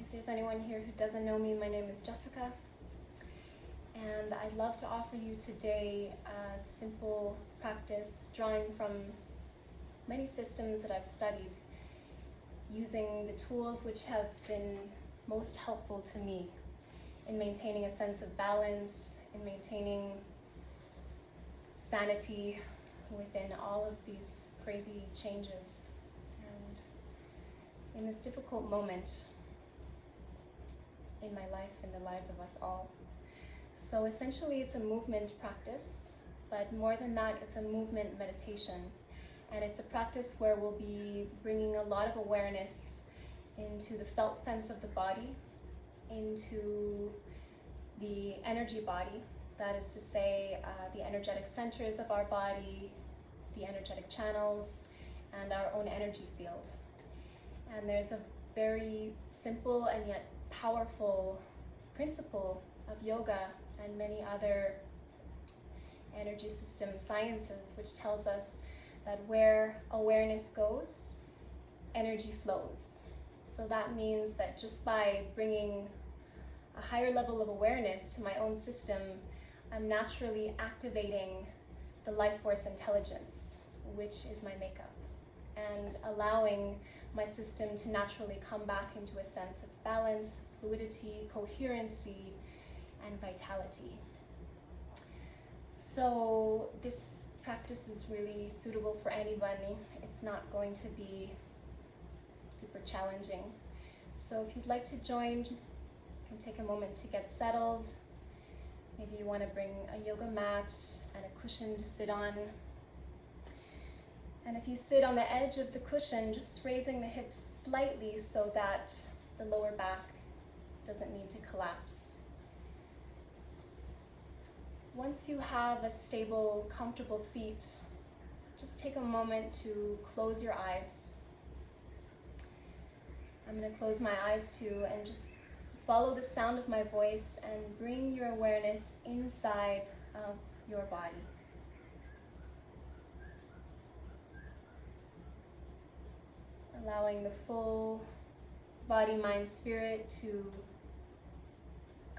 If there's anyone here who doesn't know me, my name is Jessica, and I'd love to offer you today a simple practice drawing from many systems that I've studied, using the tools which have been most helpful to me in maintaining a sense of balance, in maintaining sanity within all of these crazy changes, and in this difficult moment in my life and the lives of us all. So essentially it's a movement practice, but more than that, it's a movement meditation. And it's a practice where we'll be bringing a lot of awareness into the felt sense of the body, into the energy body, that is to say, the energetic centers of our body, the energetic channels, and our own energy field. And there's a very simple and yet powerful principle of yoga and many other energy system sciences, which tells us that where awareness goes, energy flows. So that means that just by bringing a higher level of awareness to my own system, I'm naturally activating the life force intelligence, which is my makeup, and allowing my system to naturally come back into a sense of balance, fluidity, coherency, and vitality. So this practice is really suitable for anybody. It's not going to be super challenging. So if you'd like to join, you can take a moment to get settled. Maybe you want to bring a yoga mat and a cushion to sit on. And if you sit on the edge of the cushion, just raising the hips slightly so that the lower back doesn't need to collapse. Once you have a stable, comfortable seat, just take a moment to close your eyes. I'm going to close my eyes too and just follow the sound of my voice and bring your awareness inside of your body. Allowing the full body, mind, spirit to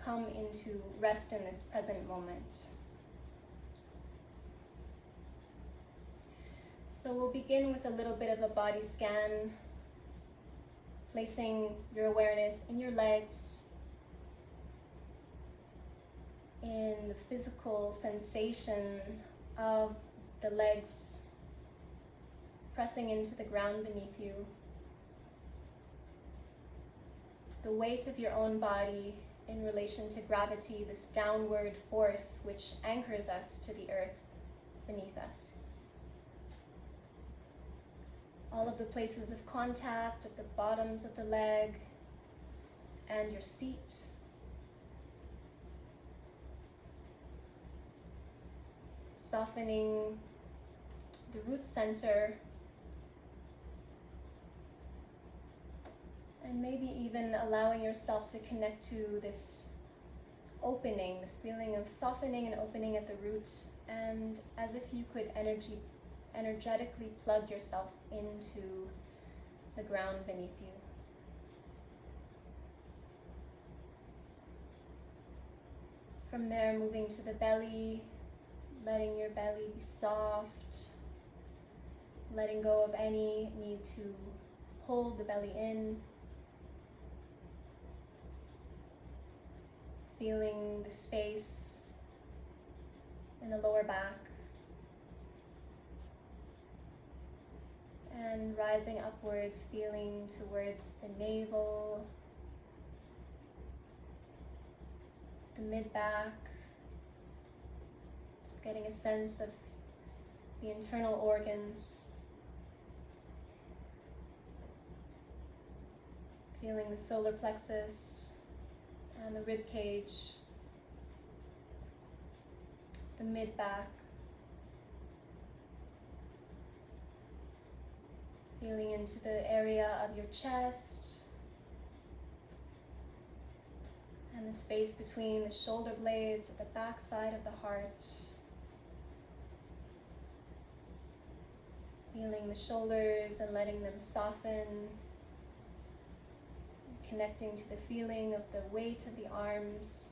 come into rest in this present moment. So we'll begin with a little bit of a body scan, placing your awareness in your legs, in the physical sensation of the legs pressing into the ground beneath you, the weight of your own body in relation to gravity, this downward force which anchors us to the earth beneath us. All of the places of contact at the bottoms of the leg and your seat. Softening the root center, and maybe even allowing yourself to connect to this opening, this feeling of softening and opening at the root, and as if you could energetically plug yourself into the ground beneath you. From there, moving to the belly, letting your belly be soft, letting go of any need to hold the belly in. Feeling the space in the lower back. And rising upwards, feeling towards the navel, the mid-back. Just getting a sense of the internal organs. Feeling the solar plexus and the rib cage, the mid-back. Feeling into the area of your chest and the space between the shoulder blades at the back side of the heart. Feeling the shoulders and letting them soften. connecting to the feeling of the weight of the arms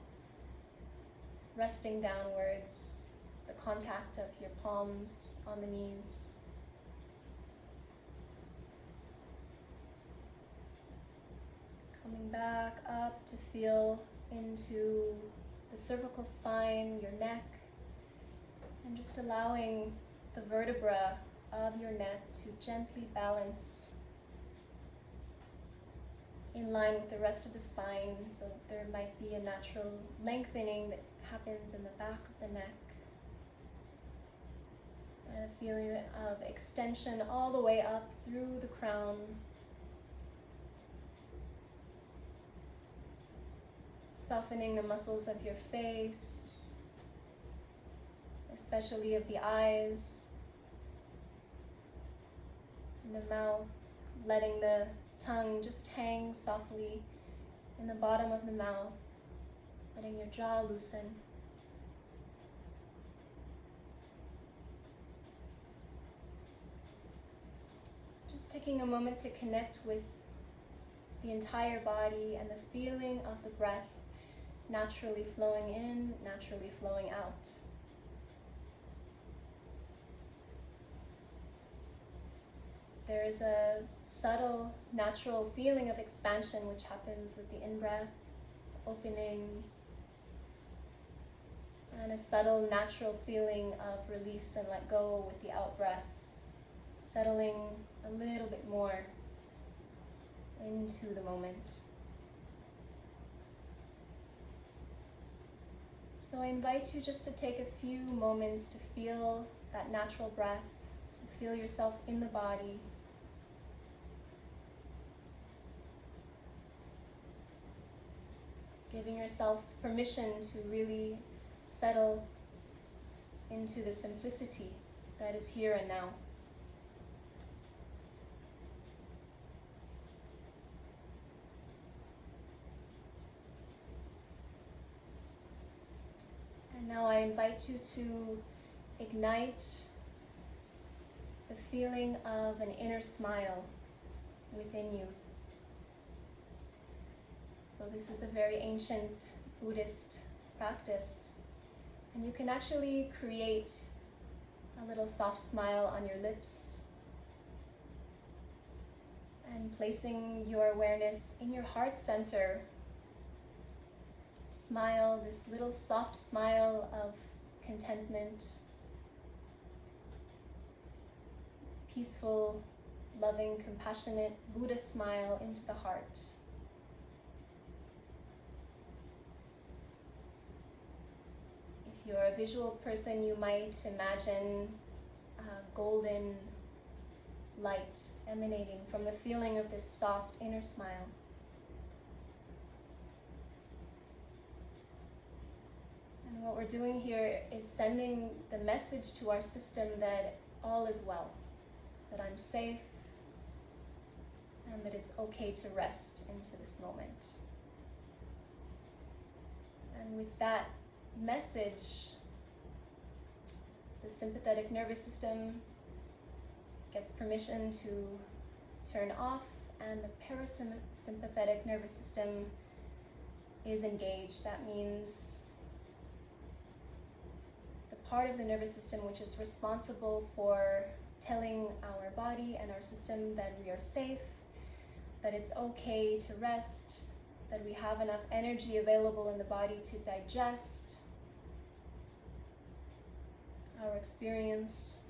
resting downwards, the contact of your palms on the knees. Coming back up to feel into the cervical spine, your neck, and just allowing the vertebra of your neck to gently balance in line with the rest of the spine, so there might be a natural lengthening that happens in the back of the neck, and a feeling of extension all the way up through the crown, softening the muscles of your face, especially of the eyes and the mouth, letting the tongue just hang softly in the bottom of the mouth, letting your jaw loosen. Just taking a moment to connect with the entire body and the feeling of the breath naturally flowing in, naturally flowing out. There is a subtle, natural feeling of expansion which happens with the in-breath, opening, and a subtle, natural feeling of release and let go with the out-breath, settling a little bit more into the moment. So I invite you just to take a few moments to feel that natural breath, to feel yourself in the body. Giving yourself permission to really settle into the simplicity that is here and now. And now I invite you to ignite the feeling of an inner smile within you. So this is a very ancient Buddhist practice, and you can actually create a little soft smile on your lips and placing your awareness in your heart center. Smile, this little soft smile of contentment, peaceful, loving, compassionate Buddha smile into the heart. If you're a visual person, you might imagine golden light emanating from the feeling of this soft inner smile. And what we're doing here is sending the message to our system that all is well, that I'm safe, and that it's okay to rest into this moment. And with that message, the sympathetic nervous system gets permission to turn off, and the parasympathetic nervous system is engaged. That means the part of the nervous system which is responsible for telling our body and our system that we are safe, that it's okay to rest, that we have enough energy available in the body to digest our experience.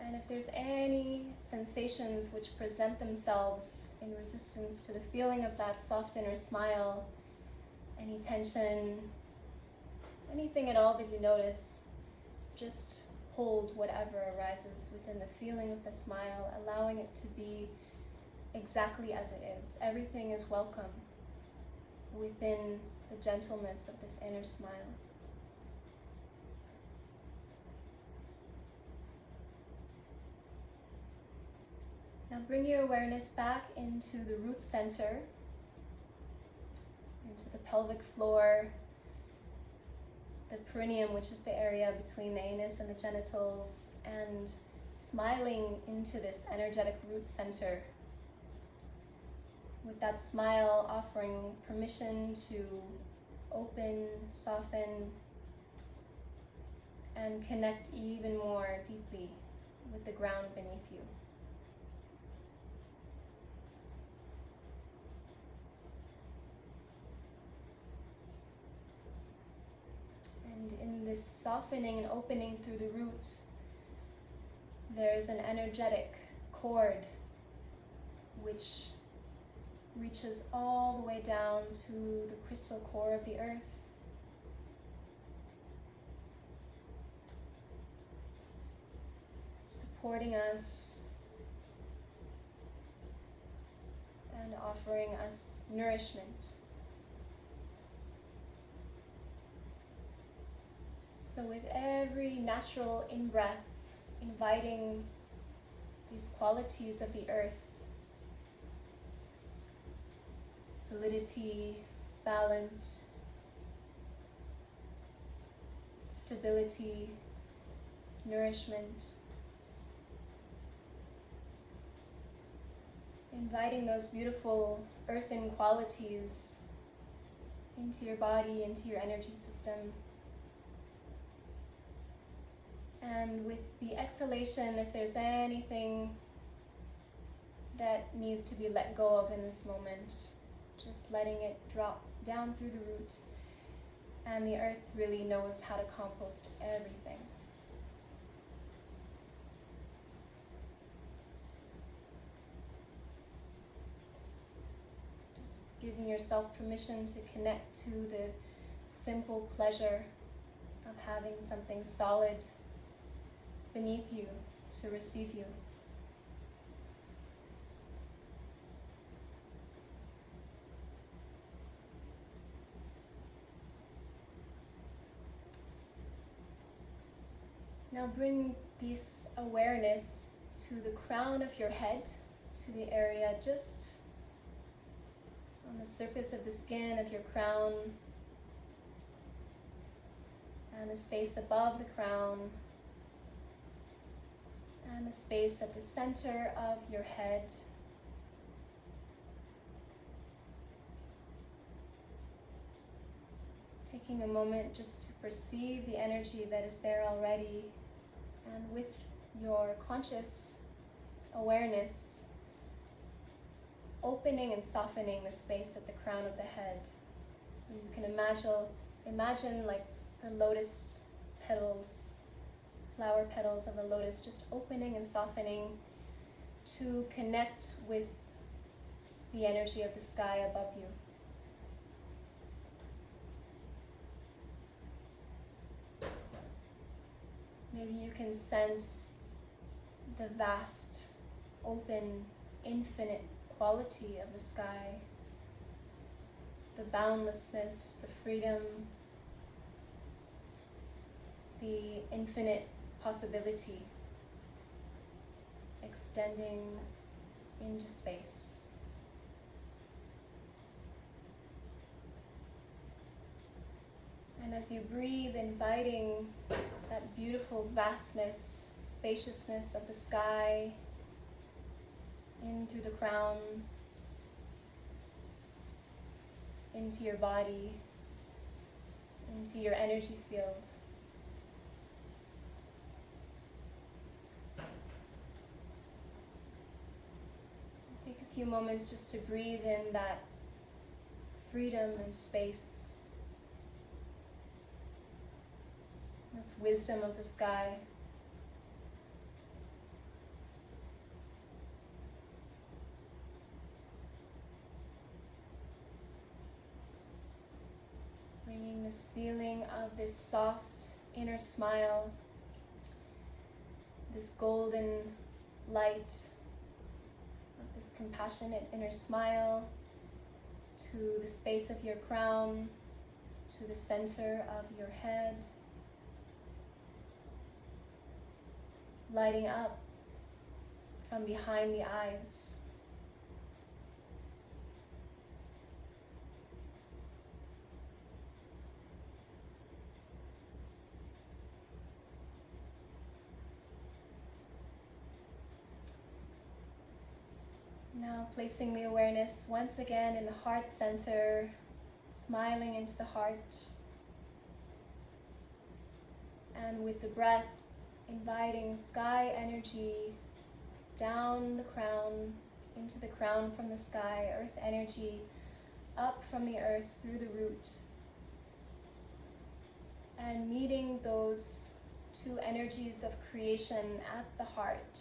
And if there's any sensations which present themselves in resistance to the feeling of that soft inner smile, any tension, anything at all that you notice, just hold whatever arises within the feeling of the smile, allowing it to be exactly as it is. Everything is welcome within the gentleness of this inner smile. Now bring your awareness back into the root center, into the pelvic floor, the perineum, which is the area between the anus and the genitals, and smiling into this energetic root center. With that smile, offering permission to open, soften, and connect even more deeply with the ground beneath you. And in this softening and opening through the root, there's an energetic cord which reaches all the way down to the crystal core of the earth. Supporting us and offering us nourishment. So with every natural in-breath, inviting these qualities of the earth, solidity, balance, stability, nourishment. Inviting those beautiful earthen qualities into your body, into your energy system. And with the exhalation, if there's anything that needs to be let go of in this moment, just letting it drop down through the root, and the earth really knows how to compost everything. Just giving yourself permission to connect to the simple pleasure of having something solid beneath you to receive you. Now bring this awareness to the crown of your head, to the area just on the surface of the skin of your crown, and the space above the crown, and the space at the center of your head. Taking a moment just to perceive the energy that is there already, and with your conscious awareness, opening and softening the space at the crown of the head. So you can imagine like the lotus petals, flower petals of a lotus, just opening and softening to connect with the energy of the sky above you. Maybe you can sense the vast, open, infinite quality of the sky, the boundlessness, the freedom, the infinite possibility extending into space. And as you breathe, inviting that beautiful vastness, spaciousness of the sky in through the crown, into your body, into your energy field. Take a few moments just to breathe in that freedom and space, this wisdom of the sky. Bringing this feeling of this soft inner smile, this golden light, of this compassionate inner smile to the space of your crown, to the center of your head, lighting up from behind the eyes. Now placing the awareness once again in the heart center, smiling into the heart. And with the breath, inviting sky energy down the crown, into the crown from the sky, earth energy up from the earth through the root. And meeting those two energies of creation at the heart.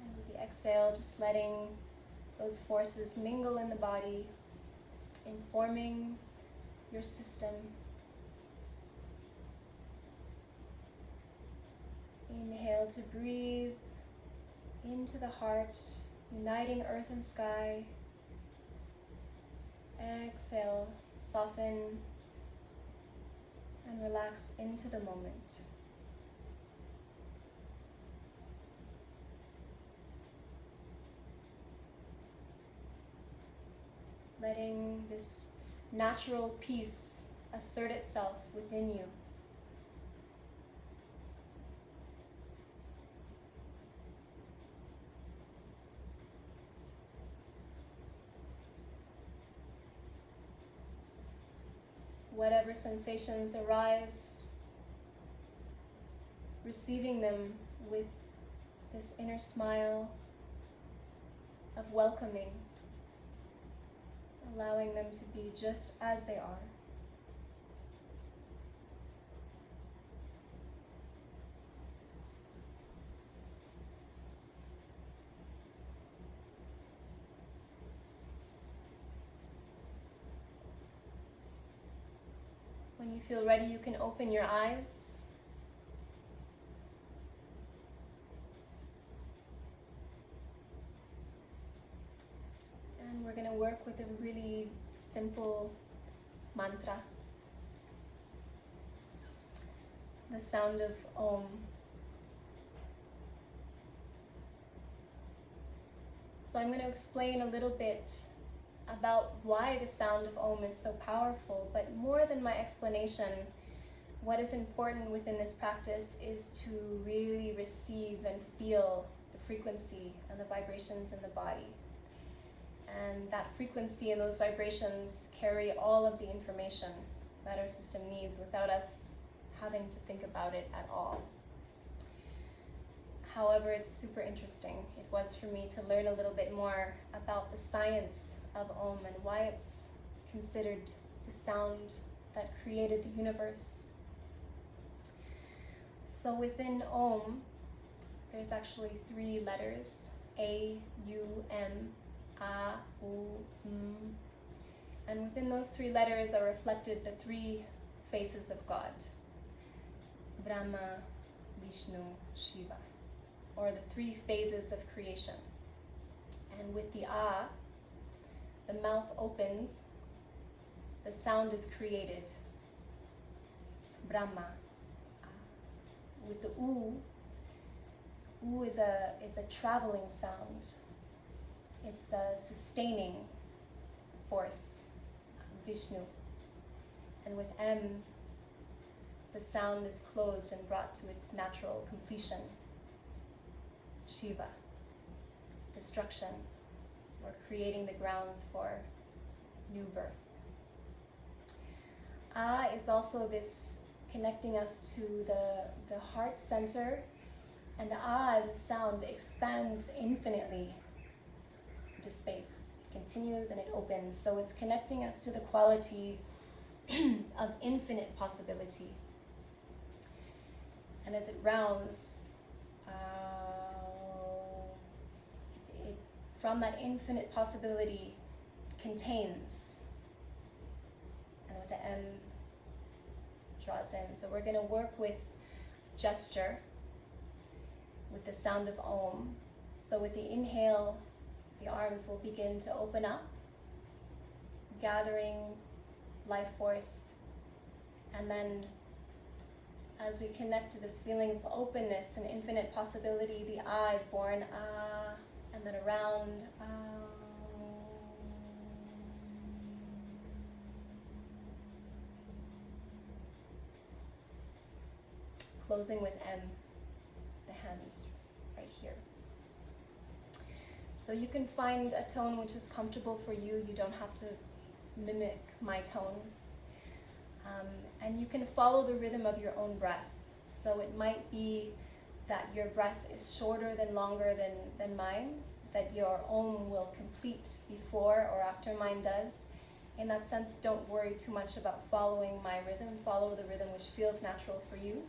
And with the exhale, just letting those forces mingle in the body, informing your system. Inhale to breathe into the heart, uniting earth and sky. Exhale, soften and relax into the moment. Letting this natural peace assert itself within you. Whatever sensations arise, receiving them with this inner smile of welcoming, allowing them to be just as they are. When you feel ready, you can open your eyes. And we're going to work with a really simple mantra. The sound of Om. So I'm going to explain a little bit about why the sound of Om is so powerful, but more than my explanation, what is important within this practice is to really receive and feel the frequency and the vibrations in the body. And that frequency and those vibrations carry all of the information that our system needs without us having to think about it at all. However, it's super interesting. It was for me to learn a little bit more about the science of Om and why it's considered the sound that created the universe. So within Om, there's actually 3 letters: A, U, M, A, U, M. And within those 3 letters are reflected the 3 faces of God: Brahma, Vishnu, Shiva, or the 3 phases of creation. And with the A, the mouth opens, the sound is created, Brahma. With the U is a traveling sound. It's a sustaining force, Vishnu. And with M, the sound is closed and brought to its natural completion, Shiva, destruction, or creating the grounds for new birth. A is also this connecting us to the heart center, and A as a sound expands infinitely into space. It continues and it opens, so it's connecting us to the quality of infinite possibility. And as it rounds, from that infinite possibility, it contains. And with the M, draws in. So we're going to work with gesture, with the sound of Om. So with the inhale, the arms will begin to open up, gathering life force. And then as we connect to this feeling of openness and infinite possibility, the Ah is born, Ah, and then around, Ah. Closing with M, the hands right here. So you can find a tone which is comfortable for you. You don't have to mimic my tone. And you can follow the rhythm of your own breath. So it might be that your breath is shorter than longer than mine, that your Om will complete before or after mine does. In that sense, don't worry too much about following my rhythm. Follow the rhythm which feels natural for you.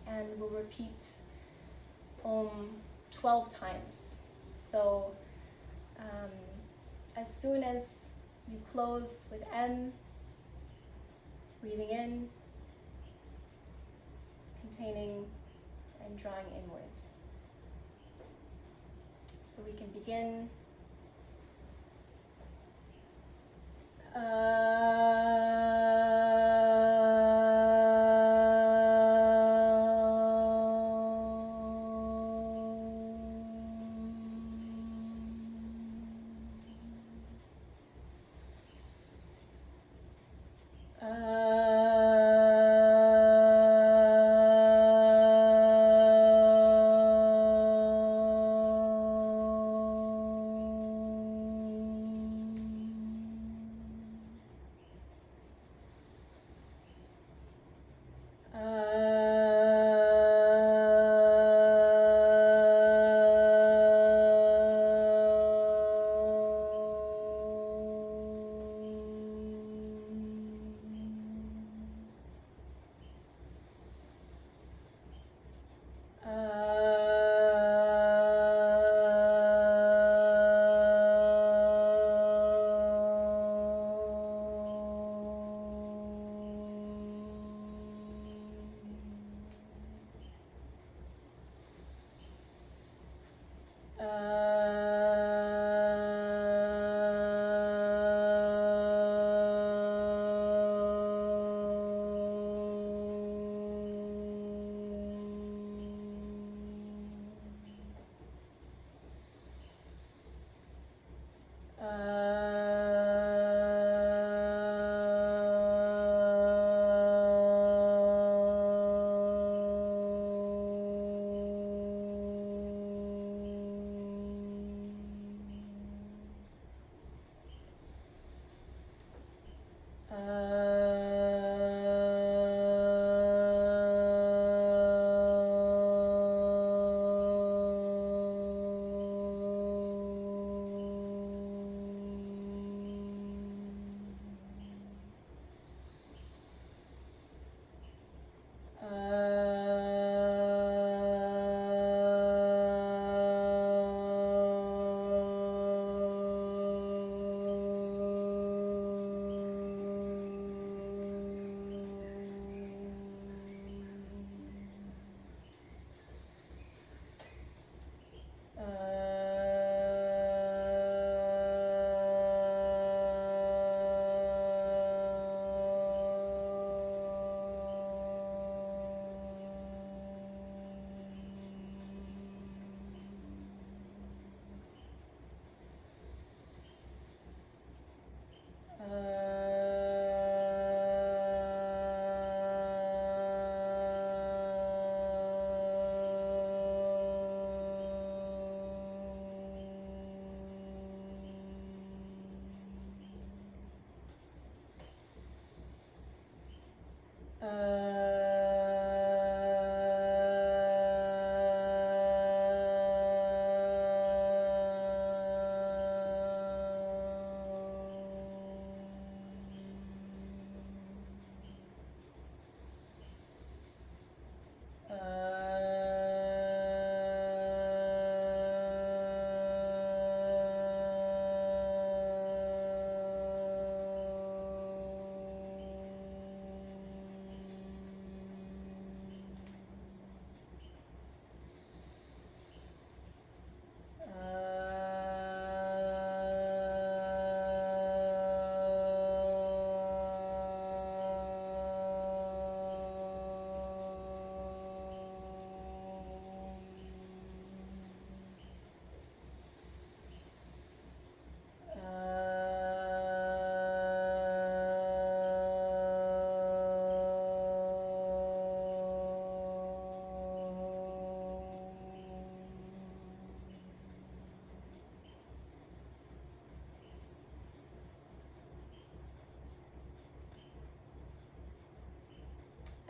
And we'll repeat Om 12 times. So as soon as you close with M, breathing in, containing, and drawing inwards. So we can begin.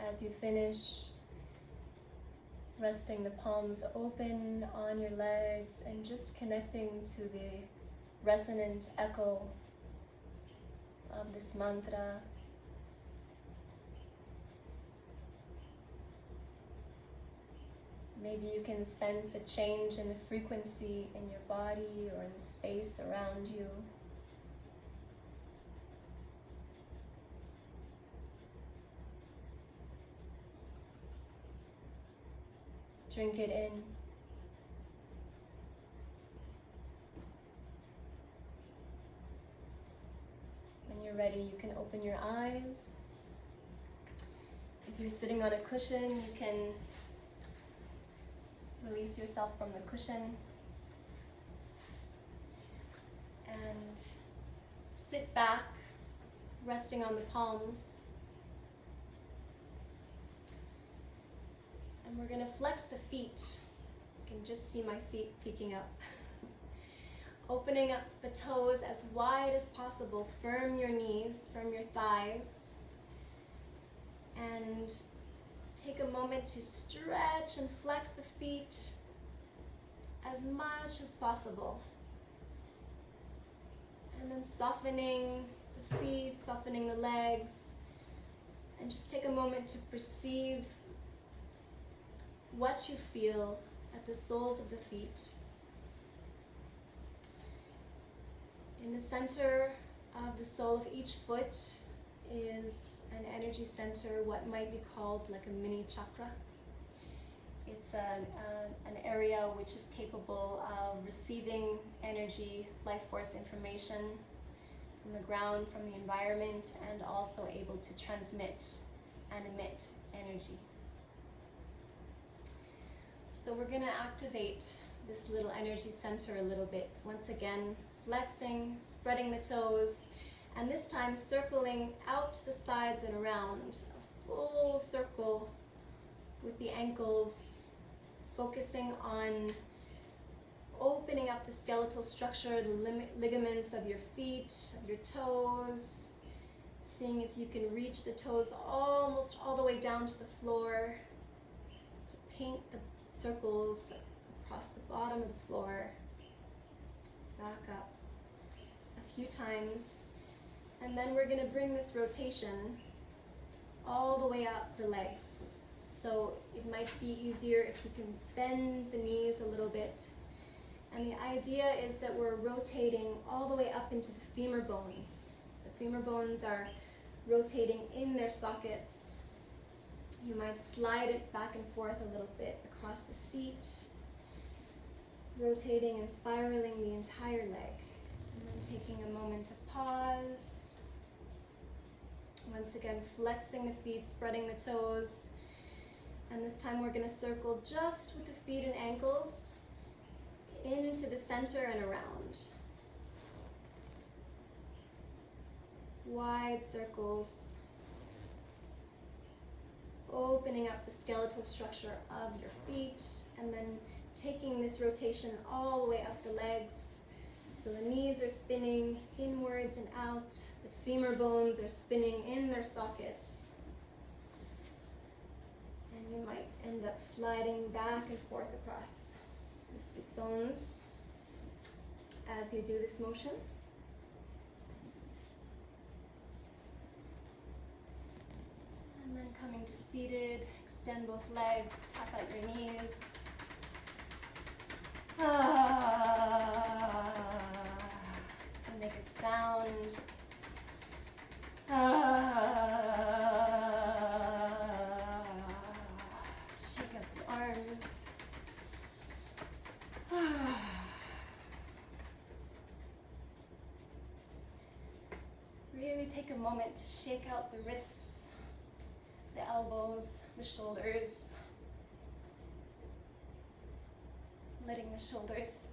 As you finish, resting the palms open on your legs and just connecting to the resonant echo of this mantra. Maybe you can sense a change in the frequency in your body or in the space around you. Drink it in. When you're ready, you can open your eyes. If you're sitting on a cushion, you can release yourself from the cushion and sit back, resting on the palms. And we're going to flex the feet. You can just see my feet peeking up. Opening up the toes as wide as possible. Firm your knees, firm your thighs. And take a moment to stretch and flex the feet as much as possible. And then softening the feet, softening the legs. And just take a moment to perceive what you feel at the soles of the feet. In the center of the sole of each foot is an energy center, what might be called like a mini chakra. It's an area which is capable of receiving energy, life force information from the ground, from the environment, and also able to transmit and emit energy. So we're going to activate this little energy center a little bit. Once again, flexing, spreading the toes, and this time circling out to the sides and around, a full circle with the ankles, focusing on opening up the skeletal structure, the ligaments of your feet, of your toes, seeing if you can reach the toes almost all the way down to the floor, to paint the circles across the bottom of the floor, back up a few times, and then we're going to bring this rotation all the way up the legs. So it might be easier if you can bend the knees a little bit. And the idea is that we're rotating all the way up into the femur bones. The femur bones are rotating in their sockets. You might slide it back and forth a little bit across the seat, rotating and spiraling the entire leg. And then taking a moment to pause. Once again, flexing the feet, spreading the toes. And this time we're going to circle just with the feet and ankles into the center and around. Wide circles, opening up the skeletal structure of your feet, and then taking this rotation all the way up the legs. So the knees are spinning inwards and out, the femur bones are spinning in their sockets. And you might end up sliding back and forth across the sit bones as you do this motion. And then coming to seated, extend both legs, tap out your knees. And make a sound. Shake up the arms. Really take a moment to shake out the wrists, the elbows, the shoulders. Letting the shoulders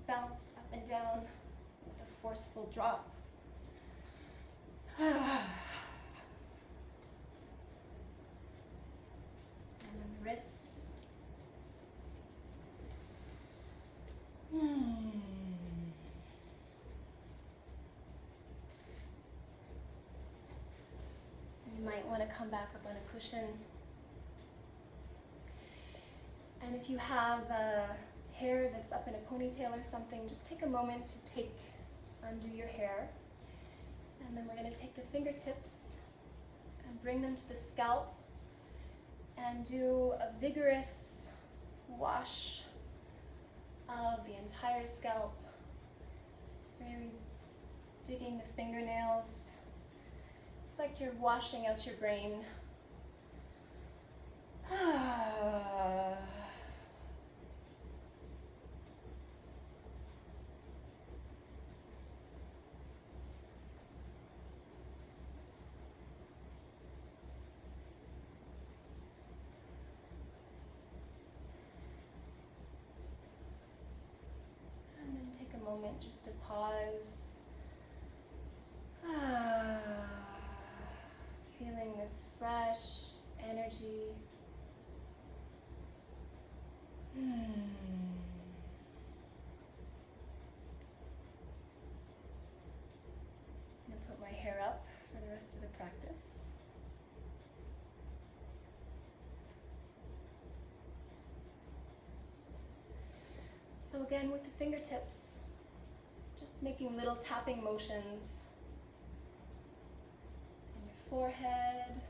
bounce up and down with a forceful drop. And then the wrists. You might want to come back up on a cushion And if you have hair that's up in a ponytail or something, just take a moment to undo your hair. And then we're going to take the fingertips and bring them to the scalp and do a vigorous wash of the entire scalp, really digging the fingernails. It's like you're washing out your brain. Moment just to pause, feeling this fresh energy. I'm gonna put my hair up for the rest of the practice. So again, with the fingertips, just making little tapping motions in your forehead,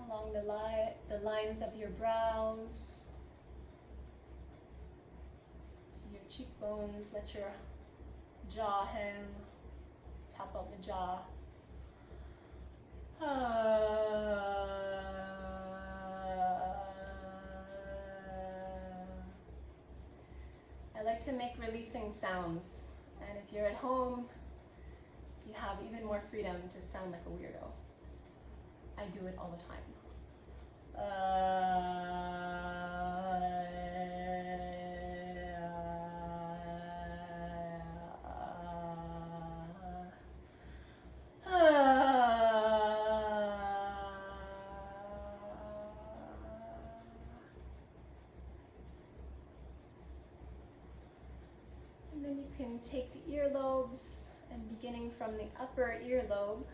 along the lines of your brows, to your cheekbones. Let your jaw hem, tap out the jaw. I like to make releasing sounds, and if you're at home, you have even more freedom to sound like a weirdo. I do it all the time. And then you can take the earlobes and beginning from the upper earlobe,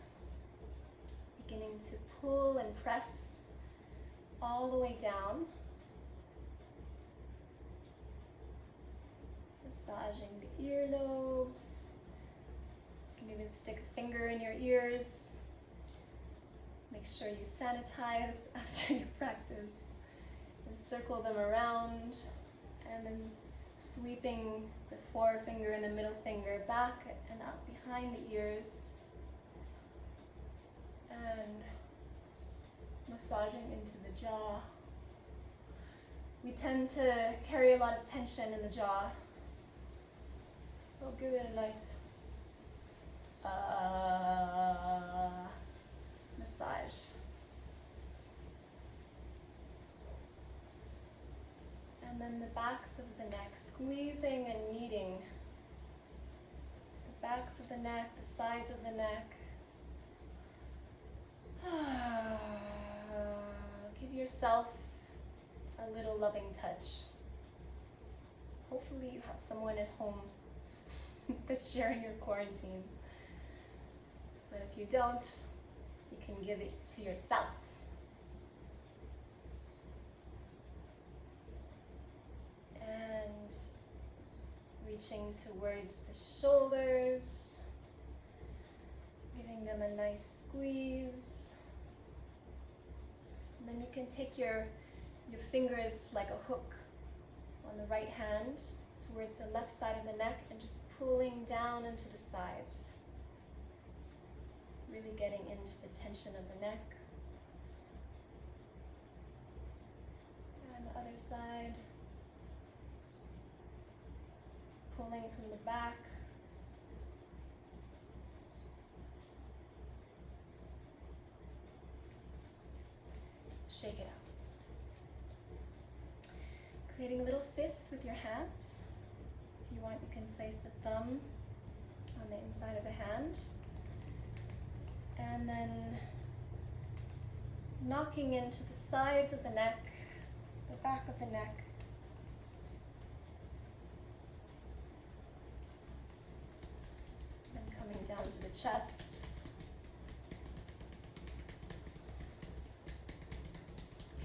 beginning to pull and press all the way down, massaging the earlobes. You can even stick a finger in your ears. Make sure you sanitize after you practice, and circle them around, and then sweeping the forefinger and the middle finger back and up behind the ears, and massaging into the jaw. We tend to carry a lot of tension in the jaw. We'll give it a nice massage. And then the backs of the neck, squeezing and kneading. The backs of the neck, the sides of the neck. Give yourself a little loving touch. Hopefully you have someone at home that's sharing your quarantine. But if you don't, you can give it to yourself. And reaching towards the shoulders, giving them a nice squeeze. And then you can take your fingers like a hook on the right hand towards the left side of the neck and just pulling down into the sides. Really getting into the tension of the neck. And the other side. Pulling from the back. Shake it out. Creating little fists with your hands. If you want, you can place the thumb on the inside of the hand. And then knocking into the sides of the neck, the back of the neck. Then coming down to the chest.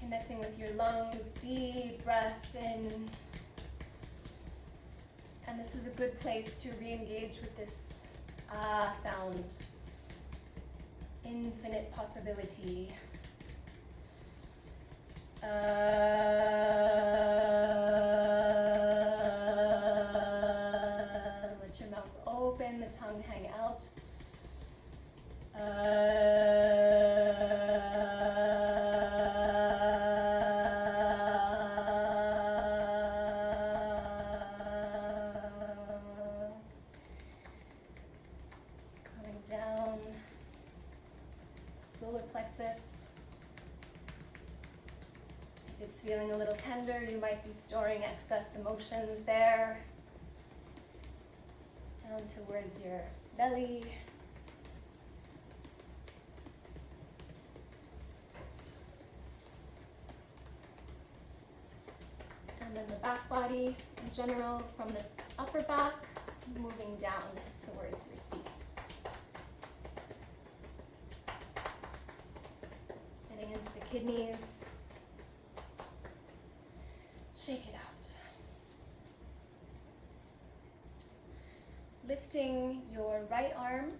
You Connecting with your lungs, deep breath in. And this is a good place to re-engage with this ah sound. Infinite possibility. Let your mouth open, the tongue hang out. Coming down, solar plexus. If it's feeling a little tender, you might be storing excess emotions there. Down towards your belly. And then the back body in general, from the upper back, moving down towards your seat. Getting into the kidneys. Shake it out. Lifting your right arm,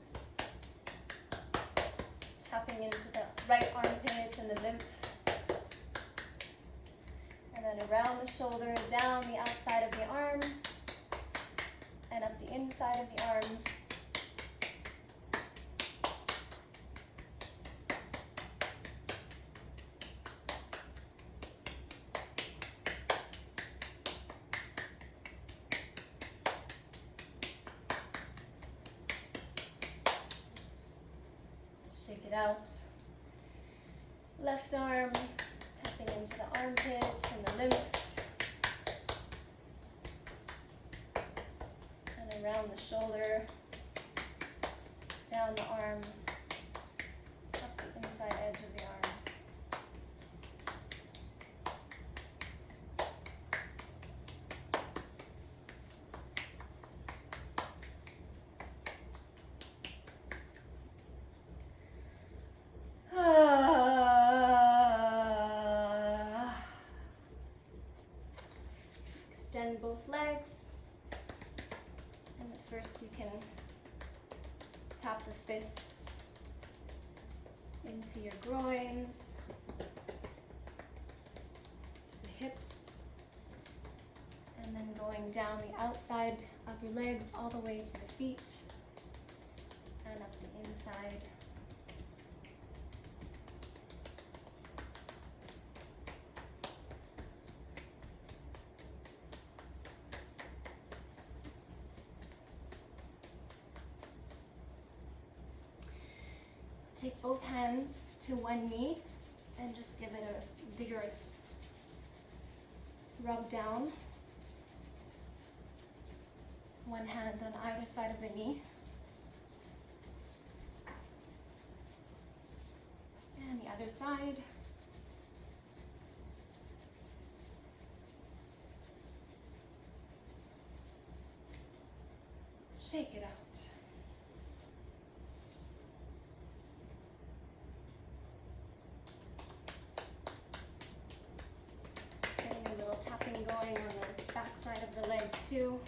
tapping into the right armpit and the lymph. And then around the shoulder, down the outside of the arm, and up the inside of the arm. Shake it out. Left arm, tapping into the armpit and the lymph. And around the shoulder, down the arm, up the inside edge of the arm. Extend both legs. And at first you can tap the fists into your groins, to the hips, and then going down the outside of your legs all the way to the feet and up the inside. Take both hands to one knee and just give it a vigorous rub down. One hand on either side of the knee. And the other side. Shake it out. Tapping going on the back side of the legs too.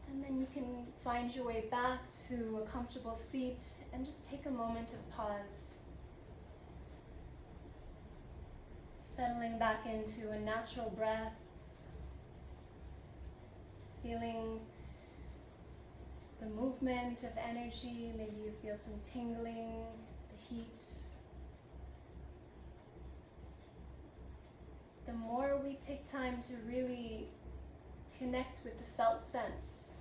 And then you can find your way back to a comfortable seat and just take a moment of pause. Settling back into a natural breath. Feeling the movement of energy, maybe you feel some tingling, the heat. The more we take time to really connect with the felt sense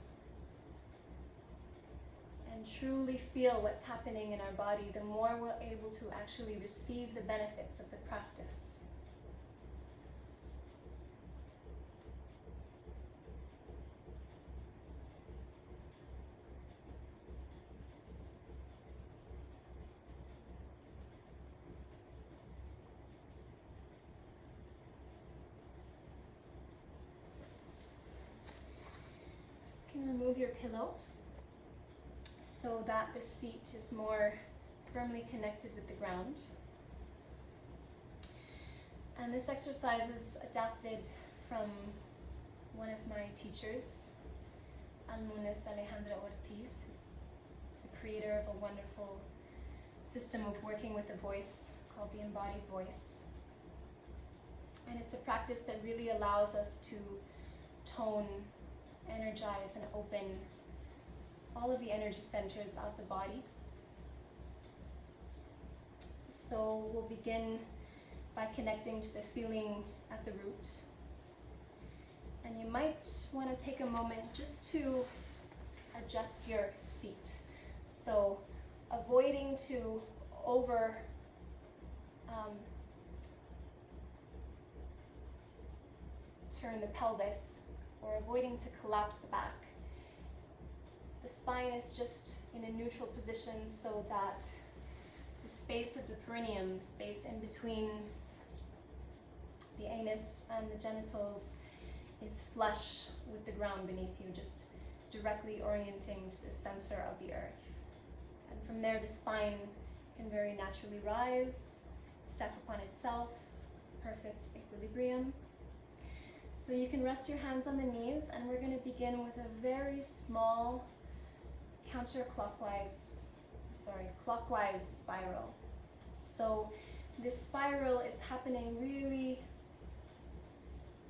and truly feel what's happening in our body, the more we're able to actually receive the benefits of the practice. can remove your pillow so that the seat is more firmly connected with the ground. And this exercise is adapted from one of my teachers, Almunes Alejandra Ortiz, the creator of a wonderful system of working with the voice called the embodied voice. And it's a practice that really allows us to tone, energize, and open all of the energy centers of the body. So we'll begin by connecting to the feeling at the root. And you might want to take a moment just to adjust your seat. So avoiding to turn the pelvis or avoiding to collapse the back. The spine is just in a neutral position so that the space of the perineum, the space in between the anus and the genitals, is flush with the ground beneath you, just directly orienting to the center of the earth. And from there, the spine can very naturally rise, stack upon itself, perfect equilibrium. So you can rest your hands on the knees, and we're going to begin with a very small clockwise spiral. So this spiral is happening really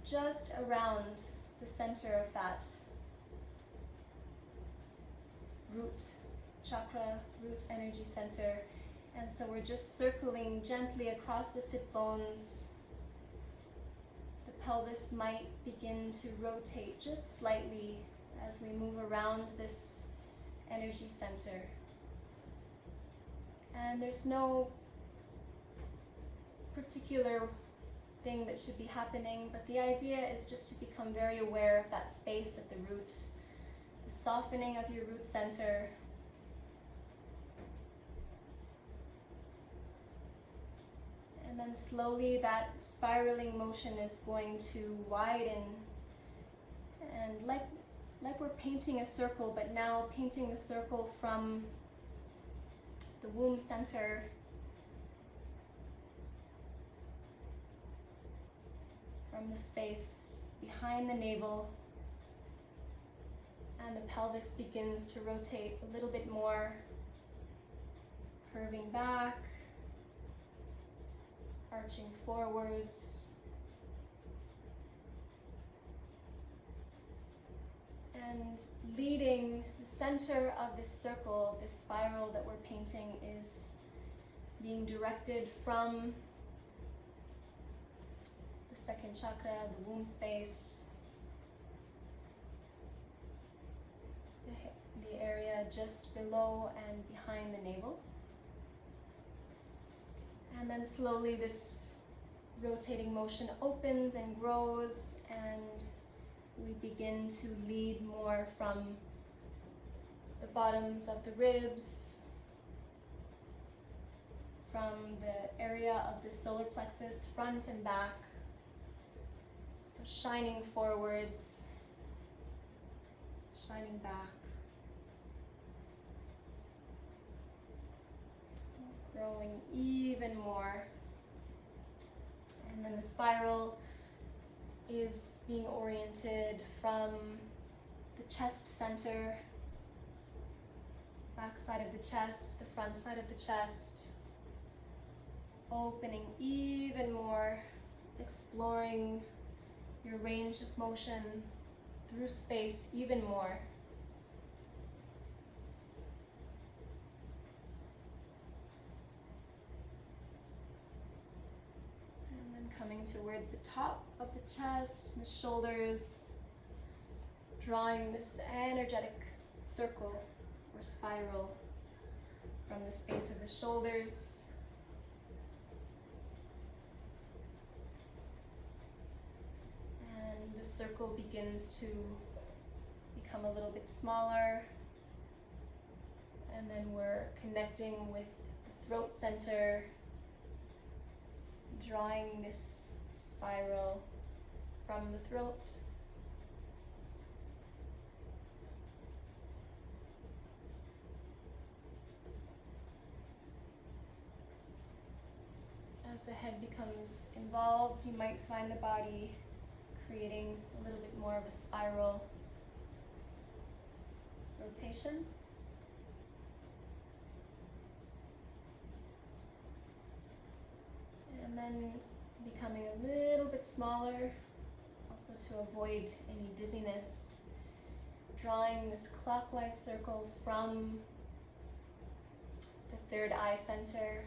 just around the center of that root chakra, root energy center. And so we're just circling gently across the sit bones. The pelvis might begin to rotate just slightly as we move around this energy center. And there's no particular thing that should be happening, but the idea is just to become very aware of that space at the root, the softening of your root center. And then slowly that spiraling motion is going to widen, and like we're painting a circle, but now painting the circle from the womb center from the space behind the navel, and the pelvis begins to rotate a little bit more, curving back, arching forwards, and leading the center of this circle, this spiral that we're painting, is being directed from the second chakra, the womb space, the area just below and behind the navel. And then slowly this rotating motion opens and grows, and we begin to lead more from the bottoms of the ribs, from the area of the solar plexus, front and back. So shining forwards, shining back, growing even more. And then the spiral is being oriented from the chest center, back side of the chest, the front side of the chest, opening even more, exploring your range of motion through space even more. And then coming towards the top of the chest and the shoulders, drawing this energetic circle or spiral from the space of the shoulders the circle begins to become a little bit smaller, and then we're connecting with the throat center, drawing this spiral from the throat, As the head becomes involved, you might find the body creating a little bit more of a spiral rotation. And then becoming a little bit smaller, also to avoid any dizziness. Drawing this clockwise circle from the third eye center,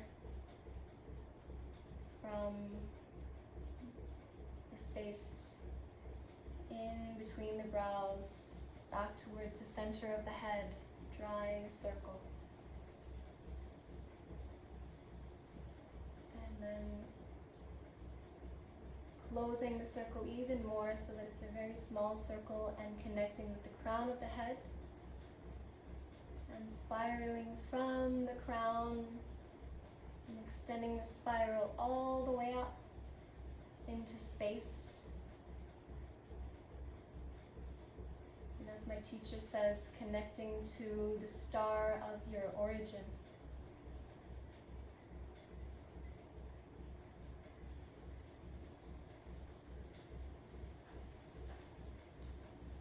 from the space in between the brows, back towards the center of the head, drawing a circle. And then closing the circle even more so that it's a very small circle and connecting with the crown of the head. And spiraling from the crown and extending the spiral all the way up into space. And as my teacher says, connecting to the star of your origin.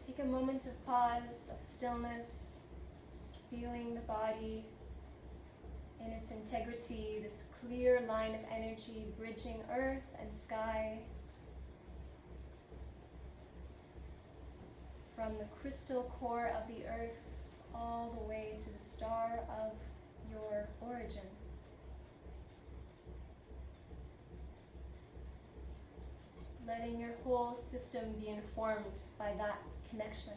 Take a moment of pause, of stillness, just feeling the body in its integrity, this clear line of energy bridging earth and sky. From the crystal core of the earth all the way to the star of your origin. Letting your whole system be informed by that connection.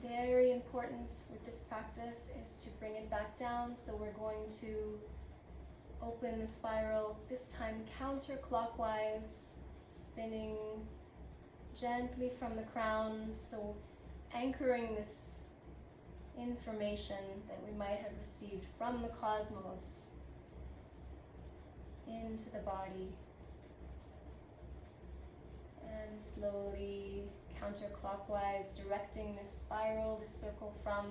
Very important with this practice is to bring it back down, so we're going to open the spiral, this time counterclockwise, spinning gently from the crown, so anchoring this information that we might have received from the cosmos into the body. And slowly counterclockwise directing this spiral, this circle from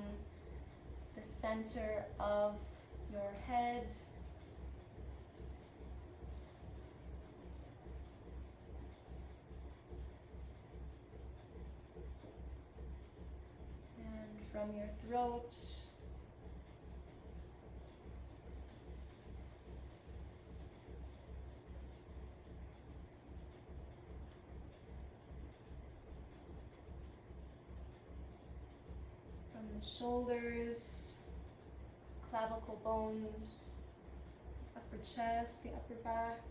the center of your head and from your throat the shoulders, clavicle bones, upper chest, the upper back.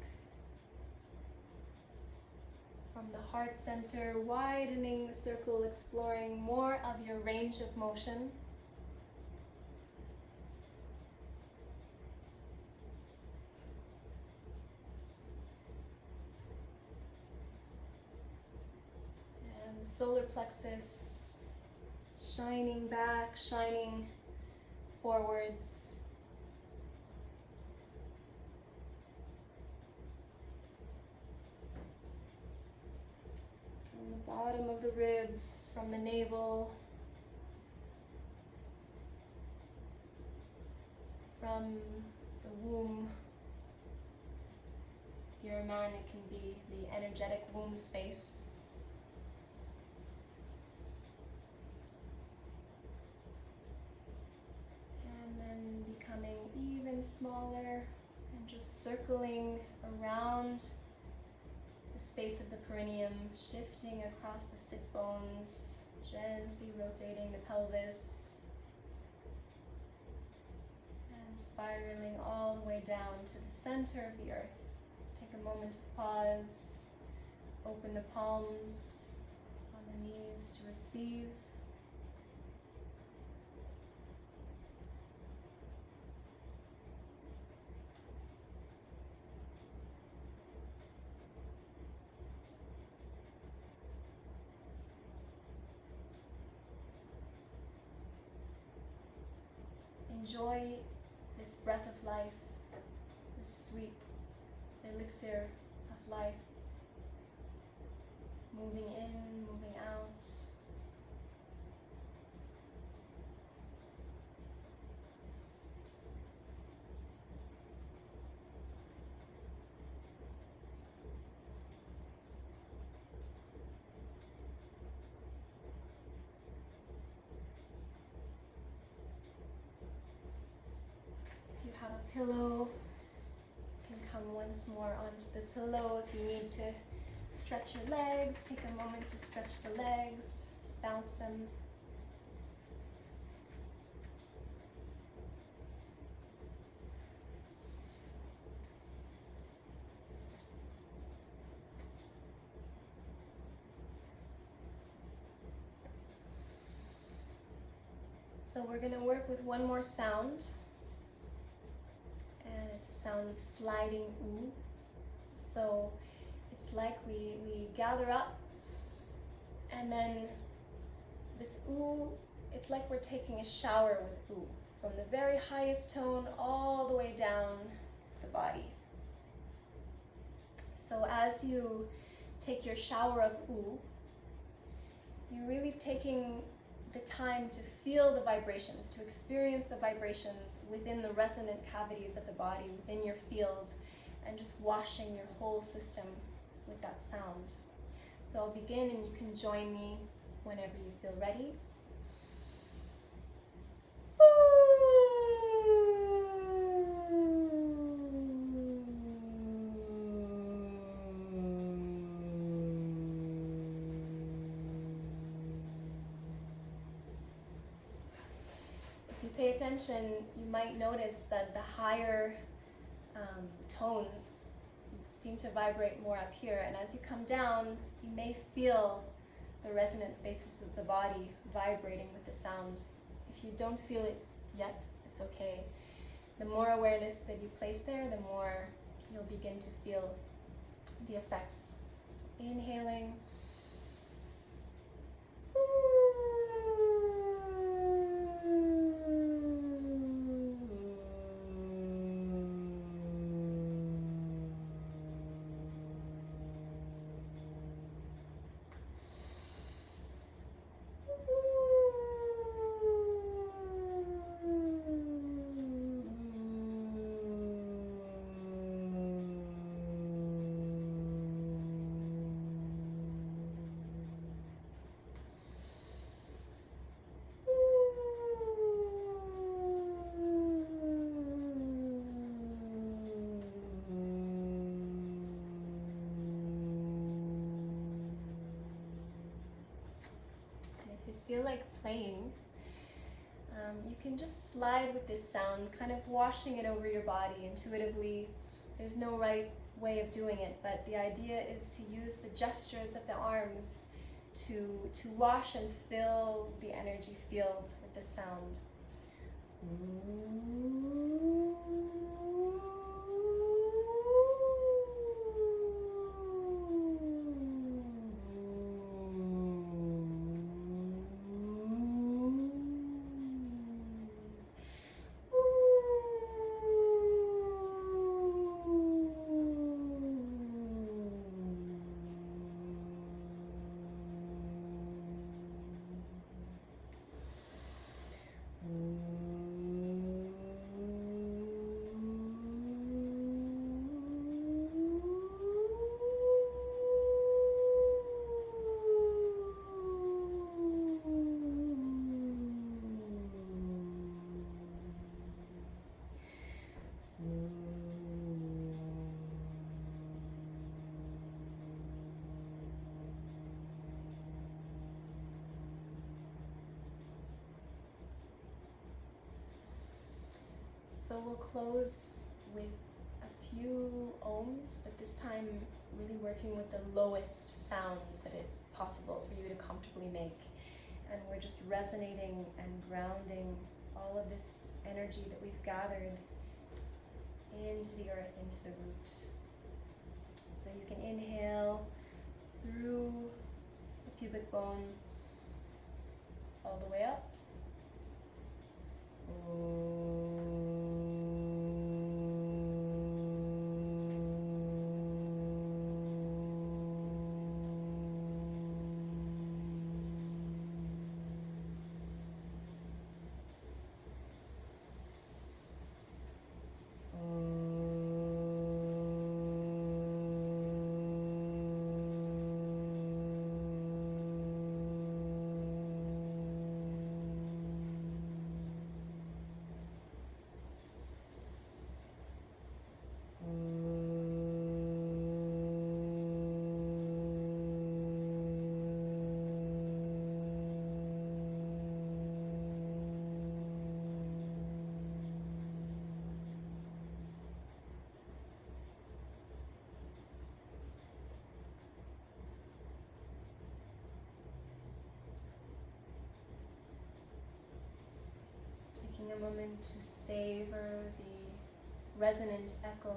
From the heart center, widening the circle, exploring more of your range of motion. And the solar plexus, shining back, shining forwards. From the bottom of the ribs, from the navel, from the womb. If you're a man, it can be the energetic womb space. Becoming even smaller and just circling around the space of the perineum, shifting across the sit bones, gently rotating the pelvis, and spiraling all the way down to the center of the earth. Take a moment to pause, open the palms on the knees to receive. Enjoy this breath of life, this sweet elixir of life. moving in, moving out. If you have a pillow, you can come once more onto the pillow. If you need to stretch your legs, take a moment to stretch the legs, to bounce them. So we're going to work with one more sound, and it's a sound of sliding ooh. So it's like we gather up, and then this ooh, it's like we're taking a shower with ooh, from the very highest tone all the way down the body. So as you take your shower of ooh, you're really taking the time to feel the vibrations, to experience the vibrations within the resonant cavities of the body, within your field, and just washing your whole system with that sound. So I'll begin, and you can join me whenever you feel ready. If you pay attention, you might notice that the higher tones seem to vibrate more up here, and as you come down, you may feel the resonant spaces of the body vibrating with the sound. If you don't feel it yet, it's okay. The more awareness that you place there, the more you'll begin to feel the effects. So inhaling. Feel like playing, you can just slide with this sound, kind of washing it over your body intuitively. There's no right way of doing it, but the idea is to use the gestures of the arms to wash and fill the energy field with the sound. So we'll close with a few ohms, but this time really working with the lowest sound that is possible for you to comfortably make. And we're just resonating and grounding all of this energy that we've gathered into the earth, into the root. So you can inhale through the pubic bone all the way up. a moment to savor the resonant echo.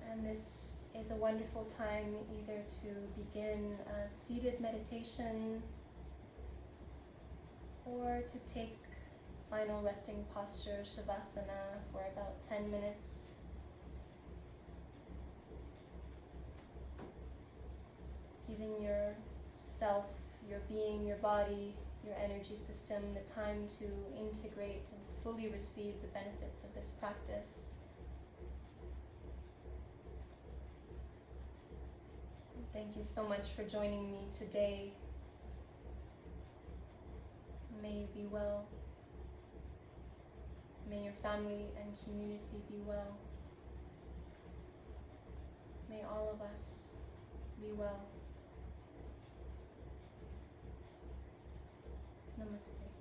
And this is a wonderful time either to begin a seated meditation or to take final resting posture, Shavasana, for about 10 minutes. Giving yourself, your being, your body, your energy system the time to integrate and fully receive the benefits of this practice. Thank you so much for joining me today. May you be well. May your family and community be well. May all of us be well. Namaste.